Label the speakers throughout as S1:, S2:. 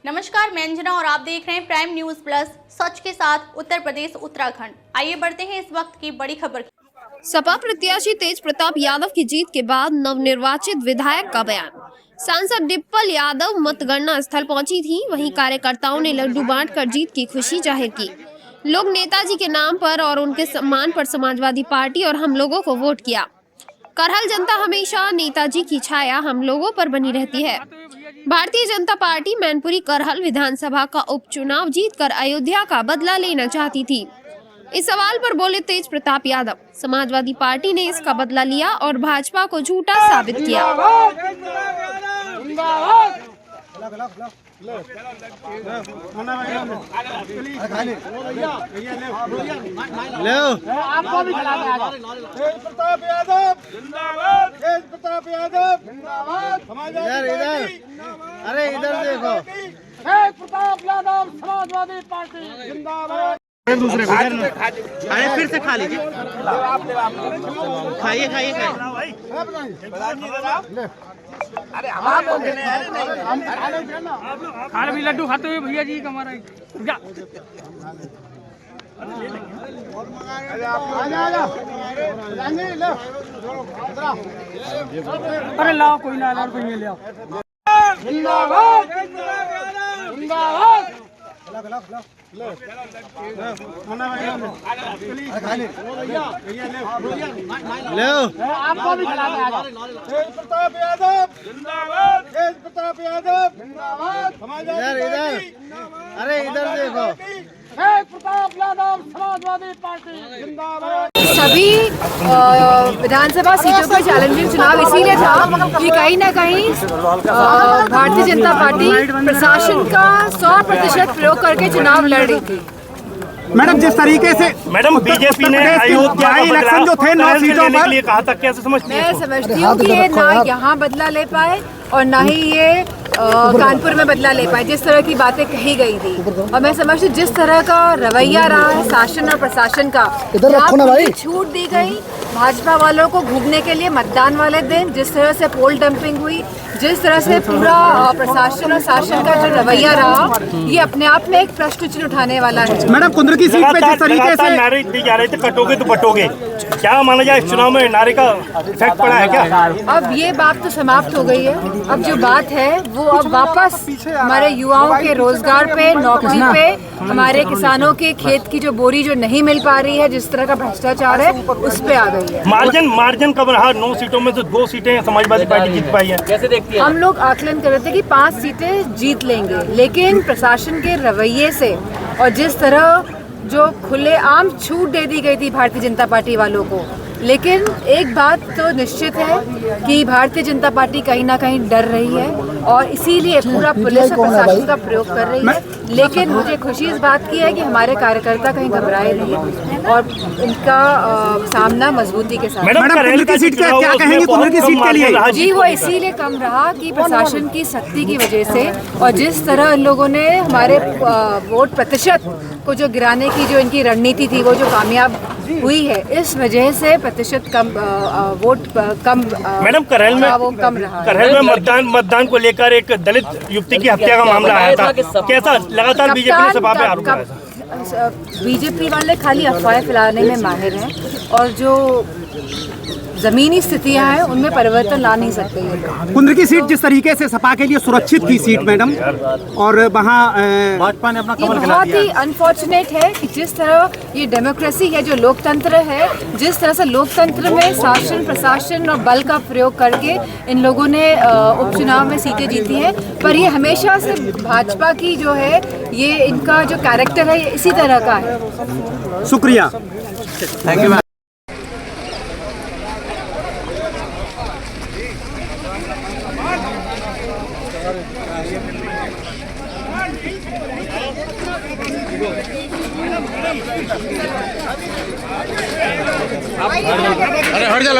S1: नमस्कार, मैं अंजना और आप देख रहे हैं प्राइम न्यूज प्लस, सच के साथ उत्तर प्रदेश उत्तराखंड। आइए बढ़ते हैं इस वक्त की बड़ी खबर।
S2: सपा प्रत्याशी तेज प्रताप यादव की जीत के बाद नवनिर्वाचित विधायक का बयान। सांसद डिप्पल यादव मतगणना स्थल पहुंची थी। वहीं कार्यकर्ताओं ने लड्डू बांटकर जीत की खुशी जाहिर की। लोग नेताजी के नाम पर और उनके सम्मान पर समाजवादी पार्टी और हम लोगों को वोट किया। करहल जनता हमेशा नेताजी की छाया हम लोगों पर बनी रहती है। भारतीय जनता पार्टी मैनपुरी करहल विधानसभा का उपचुनाव जीतकर अयोध्या का बदला लेना चाहती थी। इस सवाल पर बोले तेज प्रताप यादव, समाजवादी पार्टी ने इसका बदला लिया और भाजपा को झूठा साबित किया।
S3: अरे इधर देखो, प्रताप यादव समाजवादी पार्टी जिंदाबाद। दूसरे को अरे फिर से खा लीजिए, खाइए खाइए खाइए। अरे हमारे भी लड्डू खाते हुए भैया जी हमारा अरे लाओ कोई ना लाओ कोई ले आओ। जिंदाबाद जिंदाबाद। आपको भी प्रताप यादव जिंदाबाद, प्रताप यादव जिंदाबाद। अरे इधर देखो, प्रताप यादव समाजवादी पार्टी जिंदाबाद।
S4: सभी विधानसभा सीटों पर चैलेंजिंग चुनाव इसीलिए था कि कहीं ना कहीं भारतीय जनता पार्टी प्रशासन का 100% प्रयोग करके चुनाव लड़ रही थी।
S3: मैडम, जिस तरीके से बीजेपी ने अयोध्या इलेक्शन जो थे 9 सीटों पर कहा था, कैसे समझती हैं?
S4: मैं समझती हूँ कि ये ना यहाँ बदला ले पाए और ना ही ये कानपुर में बदला ले पाए, जिस तरह की बातें कही गई थी। और मैं समझती हूँ जिस तरह का रवैया रहा है शासन और प्रशासन का, छूट दी गई भाजपा वालों को घूमने के लिए मतदान वाले दिन, जिस तरह से पोल डंपिंग हुई, जिस तरह से पूरा प्रशासन और शासन का जो रवैया रहा, ये अपने आप में एक प्रश्न चिन्ह उठाने वाला है।
S3: मैडम, कुंद्र की सीट पे जिस तरीके से नारे दिए जा रहे थे, कटोगे तो बटोगे, क्या माना जाए इस चुनाव में नारे का इफेक्ट पड़ा है क्या?
S4: अब ये बात तो समाप्त हो गई है। अब जो बात है वो अब वापस हमारे युवाओं के रोजगार पे, नौकरी पे, हमारे किसानों के खेत की जो बोरी जो नहीं मिल पा रही है, जिस तरह का भ्रष्टाचार है, उस पे आ गई है।
S3: मार्जिन कब रहा? 9 सीटों में से 2 सीटें समाजवादी पार्टी जीत पाई है। कैसे देखती है?
S4: हम लोग आकलन कर रहे थे कि 5 सीटें जीत लेंगे, लेकिन प्रशासन के रवैये से और जिस तरह जो खुलेआम छूट दे दी गई थी भारतीय जनता पार्टी वालों को, लेकिन एक बात तो निश्चित है कि भारतीय जनता पार्टी कहीं ना कहीं डर रही है और इसीलिए पूरा पुलिस और प्रशासन का प्रयोग कर रही है। लेकिन मुझे खुशी इस बात की है कि हमारे कार्यकर्ता कहीं घबराए नहीं और इनका सामना मजबूती के साथ।
S3: मैडम, कुंद्र की सीट क्या कहेंगे? कुंद्र की सीट के लिए
S4: जी, वो इसीलिए कम रहा कि प्रशासन की सख्ती की वजह से और जिस तरह इन लोगों ने हमारे वोट प्रतिशत को जो गिराने की जो इनकी रणनीति थी, वो जो कामयाब हुई है, इस वजह से प्रतिशत कम वोट कम।
S3: मैडम, करहल में
S4: वो कम रहा।
S3: करहल में मतदान को लेकर एक दलित युवती की हत्या का मामला आया था, कैसा? लगातार बीजेपी ने सभा पे आरोप लगाया।
S4: बीजेपी वाले खाली अफवाहें फैलाने में माहिर हैं और जो जमीनी स्थितियां हैं उनमें परिवर्तन ला नहीं सकते ये लोग।
S3: कुंद्र की सीट जिस तरीके से सपा के लिए सुरक्षित थी सीट मैडम, और वहाँ भाजपा ने अपना कमल खिला दिया।
S4: बहुत ही अनफॉर्चुनेट है कि जिस तरह ये डेमोक्रेसी है, जो लोकतंत्र है, जिस तरह से लोकतंत्र में शासन प्रशासन और बल का प्रयोग करके इन लोगों ने उपचुनाव में सीटें जीती हैं, पर ये हमेशा से भाजपा की जो है, ये इनका जो कैरेक्टर है, ये इसी तरह का है।
S3: शुक्रिया, थैंक यू। अरे हट जा।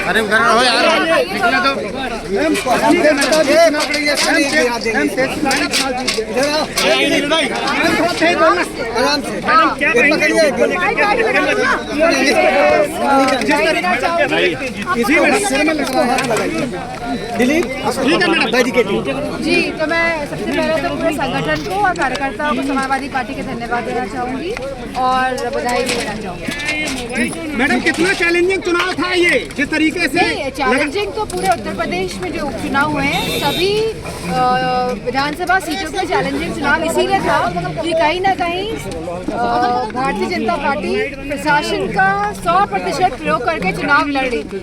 S3: अरे उधर रहो यार, निकलने दो।
S4: जी, तो मैं सबसे पहले तो पूरे संगठन को और कार्यकर्ताओं को समाजवादी पार्टी के धन्यवाद देना चाहूँगी और बधाई भी देना चाहूँगी।
S3: मैडम कितना चैलेंजिंग चुनाव था ये, जिस तरीके से
S4: चैलेंजिंग तो पूरे उत्तर प्रदेश में जो उपचुनाव हुए हैं सभी विधानसभा सीटों पर चैलेंजिंग चुनाव इसीलिए था कि कहीं ना कहीं भारतीय जनता पार्टी प्रशासन का 100% प्रयोग करके चुनाव लड़ रही थी।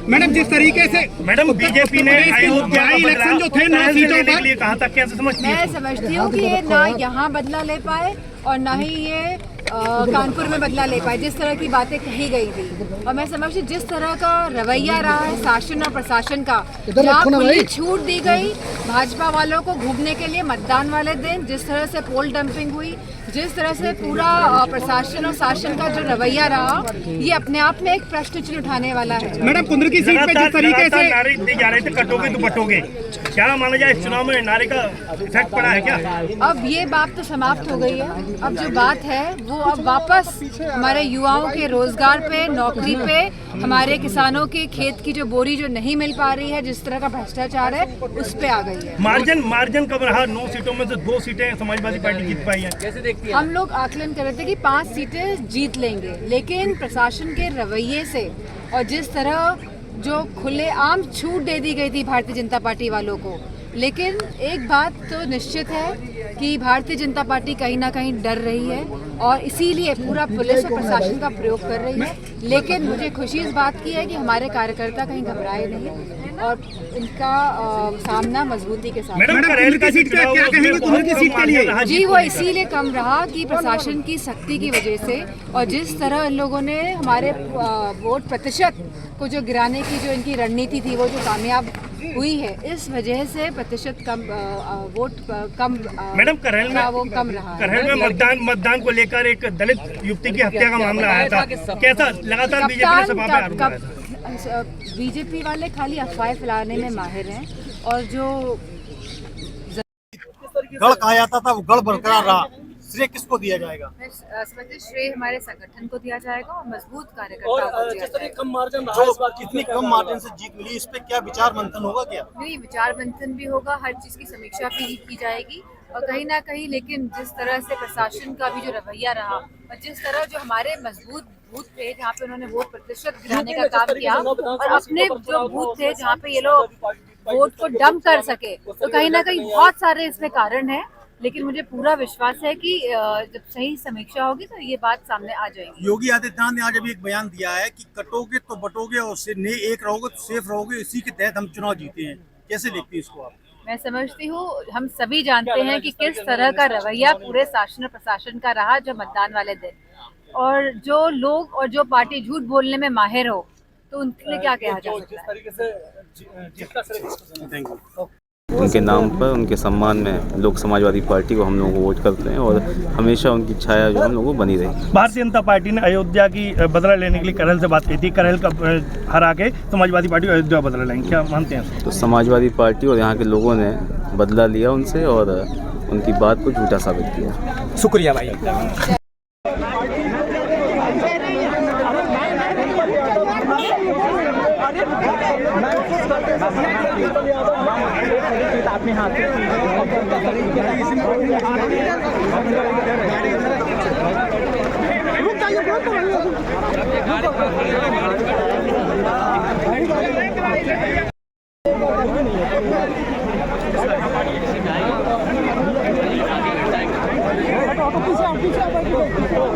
S3: मैडम जिस तरीके से
S5: मैडम बीजेपी ने
S3: अयोध्या इलेक्शन जो थे 9 सीटों पर
S5: कहा था, कैसे समझती
S4: मैं समझती हूँ कि ये ना यहाँ बदला ले पाए और ना ही ये कानपुर में बदला ले पाए, जिस तरह की बातें कही गई थी। और मैं समझती हूँ जिस तरह का रवैया रहा है शासन और प्रशासन का, जहाँ खुली छूट दी गई भाजपा वालों को घूमने के लिए मतदान वाले दिन, जिस तरह से पोल डंपिंग हुई, जिस तरह से पूरा प्रशासन और शासन का जो रवैया रहा, ये अपने आप में एक प्रश्न चिन्ह उठाने वाला है।
S3: मैडम कुंद्र की सीट पे जिस तरीके से
S5: नारे दिए जा रहे थे, कटोगे तो बटोगे, क्या माना जाए इस चुनाव में नारे का इफेक्ट पड़ा है क्या?
S4: अब ये बात तो समाप्त हो गई है। अब जो बात है वो अब वापस हमारे युवाओं के रोजगार पे, नौकरी पे, हमारे किसानों के खेत की जो बोरी जो नहीं मिल पा रही है, जिस तरह का भ्रष्टाचार है, उस पे आ गई है।
S5: मार्जिन कब रहा? 9 सीटों में से 2 सीटें समाजवादी पार्टी जीत पाई है। कैसे देखती है?
S4: हम लोग आकलन कर रहे थे कि 5 सीटें जीत लेंगे, लेकिन प्रशासन के रवैये से और जिस तरह जो खुलेआम छूट दे दी गई थी भारतीय जनता पार्टी वालों को, लेकिन एक बात तो निश्चित है कि भारतीय जनता पार्टी कहीं ना कहीं डर रही है और इसीलिए पूरा पुलिस और प्रशासन का प्रयोग कर रही है। लेकिन मुझे खुशी इस बात की है कि हमारे कार्यकर्ता कहीं घबराए नहीं और इनका सामना मजबूती के साथ।
S3: मैडम करेल की सीट पे क्या कहेंगे कुंद्र की सीट के लिए?
S4: जी, वो इसीलिए कम रहा कि प्रशासन की सख्ती की वजह से और जिस तरह इन लोगों ने हमारे वोट प्रतिशत को जो गिराने की जो इनकी रणनीति थी, वो जो कामयाब हुई है, इस वजह से प्रतिशत कम वोट कम
S5: मैडम करेल में
S4: वो कम रहा।
S5: करेल में मतदान को लेकर एक दलित युवती की हत्या का मामला आया था, कैसा लगातार बीजेपी ने सभा में आरोप लगाया था?
S4: बीजेपी वाले खाली अफवाहें फैलाने में माहिर हैं और जो
S6: गढ़ कहा जाता था वो गढ़ बरकरार रहा, श्रेय किसको दिया जाएगा?
S4: मैं समझती श्रेय हमारे संगठन को दिया जाएगा और मजबूत कार्यकर्ताओं को दिया जाएगा।
S6: इतनी कम मार्जिन से जीत मिली, इस पे क्या विचार मंथन होगा क्या?
S4: नहीं, विचार मंथन भी होगा, हर चीज की समीक्षा भी की जाएगी और कहीं ना कहीं, लेकिन जिस तरह से प्रशासन का भी जो रवैया रहा और जिस तरह जो हमारे मजबूत बूथ थे जहाँ पे उन्होंने वोट प्रतिशत गिराने का काम किया और अपने जो बूथ थे जहाँ पे ये लोग वोट को डंप कर सके, तो कहीं ना कहीं बहुत सारे इसमें कारण है। लेकिन मुझे पूरा विश्वास है कि जब सही समीक्षा होगी तो ये बात सामने आ जाएगी।
S6: योगी आदित्यनाथ ने आज अभी एक बयान दिया है कि कटोगे तो बटोगे और एक रहोगे तो सेफ रहोगे, इसी के तहत हम चुनाव जीते हैं। कैसे देखती है इसको आप?
S4: मैं समझती हूँ हम सभी जानते हैं कि किस तरह का रवैया पूरे शासन और प्रशासन का रहा जो मतदान वाले दिन, और जो लोग और जो पार्टी झूठ बोलने में माहिर हो तो उनके लिए क्या कहा जा सकता है।
S6: Thank you.
S7: उनके नाम पर, उनके सम्मान में लोग समाजवादी पार्टी को हम लोगों को वोट करते हैं और हमेशा उनकी छाया जो हम लोगों को बनी रही।
S5: भारतीय जनता पार्टी ने अयोध्या की बदला लेने के लिए करेल से बात की थी, करेल का हरा के समाजवादी पार्टी अयोध्या बदला लेंगे, क्या मानते हैं?
S7: तो समाजवादी पार्टी और यहाँ के लोगों ने बदला लिया उनसे और उनकी बात को झूठा साबित किया।
S3: शुक्रिया भाई।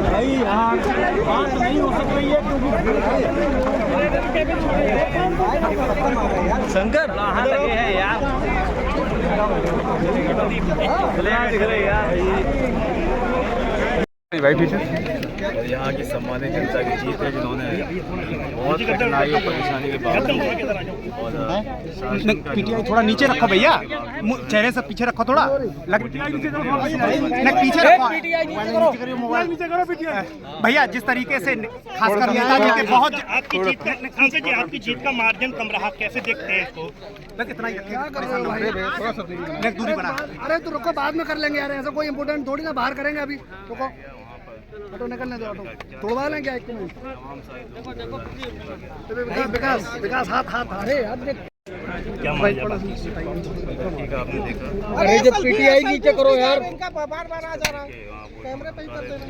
S3: भाई यार बात नहीं हो सक रही है शंकर लगे हैं यार, भाई पीछे
S7: और यहाँ की सम्मानित जनता की जीत है, जिन्होंने बहुत कठिनाई और परेशानी के बावजूद
S3: पीटीआई थोड़ा नीचे रखो भैया, चेहरे से पीछे रखो, थोड़ा पीछे रखो भैया। जिस तरीके से खासकर नेताजी के बहुत
S5: आपकी जीत का मार्जिन कम रहा, कैसे देखते हैं इसको?
S3: इतना ही रखें, दूरी बना।
S8: अरे तो रुको, बाद में कर लेंगे यार, ऐसा कोई इम्पोर्टेंट थोड़ी ना बाहर करेंगे अभी। रुको, ऑटो निकलने दो, ऑटो तोड़वा लेंगे एक मिनट। विकास हाथ अरे यार
S5: क्या आपने देखा?
S8: अरे जब पीटीआई नीचे करो यार।
S7: बार आ जा रहा कैमरे पे ही कर देना।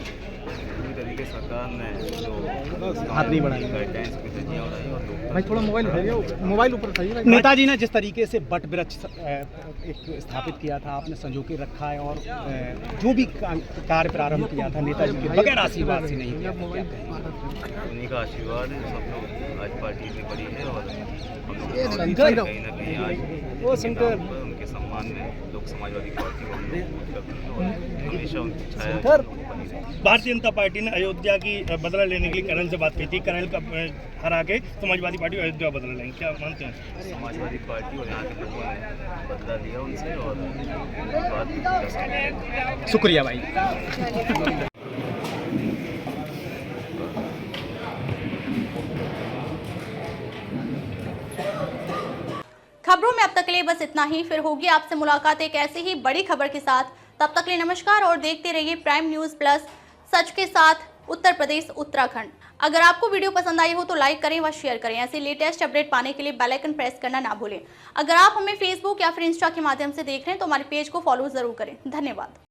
S7: पूरी तरीके सरकार ने जो
S3: हाथ नहीं बढ़ाया
S8: भाई, थोड़ा मोबाइल ऊपर चाहिए।
S3: नेताजी ने जिस तरीके से वट वृक्ष एक स्थापित किया था, आपने संजो के रखा है, और जो भी कार्य प्रारंभ किया था नेताजी के बगैर आशीर्वाद से नहीं किया।
S7: उन्हीं का आशीर्वाद है, सब लोग आज पार्टी इतनी बड़ी है और कहीं ना कहीं आज उनके सम्मान में लोक समाजवादी पार्टी को हम लोग करते हैं और हमेशा उनकी छाया बनी रहेगी।
S5: भारतीय जनता पार्टी ने अयोध्या की बदला लेने के लिए करण से बात की थी, करण का हरा के समाजवादी पार्टी अयोध्या बदला लेंगे, क्या मानते हैं?
S7: समाजवादी पार्टी और यहाँ के लोगों ने बदला लिया उनसे और बात।
S3: शुक्रिया भाई।
S1: खबरों में अब तक के लिए बस इतना ही। फिर होगी आपसे मुलाकात एक ऐसी ही बड़ी खबर के साथ। तब तक के लिए नमस्कार और देखते रहिए प्राइम न्यूज़ प्लस, सच के साथ उत्तर प्रदेश उत्तराखंड। अगर आपको वीडियो पसंद आई हो तो लाइक करें व शेयर करें। ऐसे लेटेस्ट अपडेट पाने के लिए बेल आइकन प्रेस करना ना भूलें। अगर आप हमें फेसबुक या फिर इंस्टा के माध्यम से देख रहे हैं तो हमारे पेज को फॉलो जरूर करें। धन्यवाद।